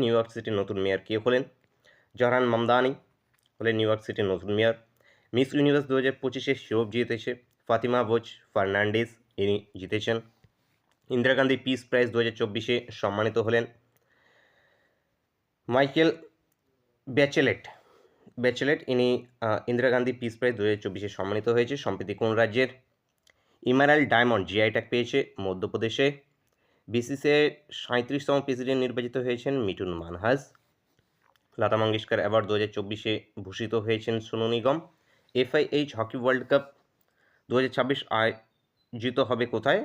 New York সিটির নতুন mayor K হলেন? জহরান মামদানি হলেন নিউ ইয়র্ক সিটির নতুন মেয়র। মিস ইউনিভার্স 2025-এ শিরোপ জিতেছে ফাতিমা বোচ ফার্নান্ডেজ, ইনি জিতেছেন। ইন্দিরা গান্ধী পিস প্রাইজ 2024-এ সম্মানিত হলেন মাইকেল ব্যাচেলেট, ইনি ইন্দিরা গান্ধী পিস প্রাইজ 2024-এ সম্মানিত হয়েছে। সম্প্রতি কোন রাজ্যের? ইমারাল্ড ডায়মন্ড জিআই ট্যাগ পেয়েছে মধ্যপ্রদেশে। বিসিসিআই 37তম প্রেসিডেন্ট নির্বাচিত হয়েছেন মিঠুন মানহাস। লতা মঙ্গেশকর অ্যাওয়ার্ড 2024-এ ভূষিত হয়েছেন Sonu Nigam. FIH hockey world cup 2026 আয়োজিত হবে কোথায়?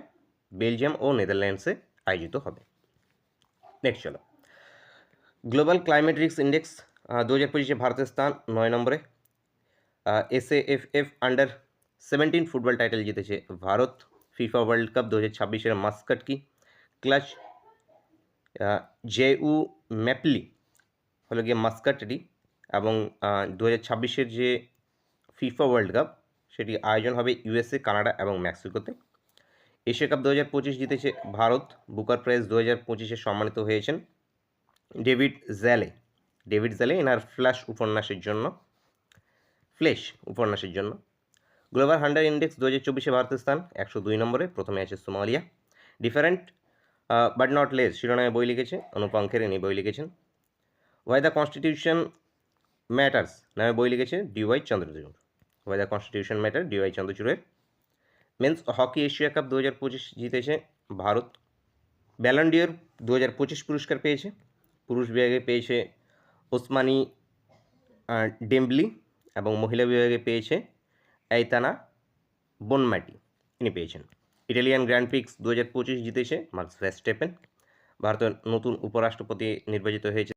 বেলজিয়াম ও নেদারল্যান্ডসে আয়োজিত হবে। নেক্সট চলো, গ্লোবাল ক্লাইমেট রিস্ক ইন্ডেক্স 2025-এ ভারতের স্থান 9 নম্বরে। SAFF আন্ডার-17 ফুটবল টাইটেল জিতেছে ভারত। ফিফা ওয়ার্ল্ড কাপ 2026-এর মাস্কট কি? ক্লাচ জেউ ম্যাপলি হলো গিয়ে মাস্কাটটি, এবং 2026-এর যে ফিফা ওয়ার্ল্ড কাপ সেটি আয়োজন হবে USA, কানাডা এবং মেক্সিকোতে। এশিয়া কাপ 2025 জিতেছে ভারত। বুকার প্রাইজ 2025-এ সম্মানিত হয়েছেন ডেভিড জ্যালে এনার ফ্ল্যাশ উপন্যাসের জন্য। গ্লোবাল হান্ডার ইন্ডেক্স 2024-এ ভারতের স্থান 102 নম্বরে। প্রথমে আছে Somalia. Different but not less শিরোনামে বই লিখেছে অনুপঙ্খের, ইনি বই লিখেছেন। ওয়াই দ্য কনস্টিটিউশন ম্যাটার্স নামে বই লিখেছে DY Chandrachud. Why the constitution matter DY চন্দ্রচূড়ের। মেন্স হকি এশিয়া কাপ 2025 জিতেছে ভারত। ব্যালন ডি'র 2025 পুরস্কার পেয়েছে। পুরুষ বিভাগে পেয়েছে ওসমানী ডেম্বলি এবং মহিলা বিভাগে পেয়েছে এইতানা বনমাটি, ইনি পেয়েছেন। ইটালিয়ান গ্র্যান্ড প্রিক্স 2025 জিতেছে মার্কস ভার্স্টেপেন। ভারতের নতুন উপরাষ্ট্রপতি নির্বাচিত হয়েছে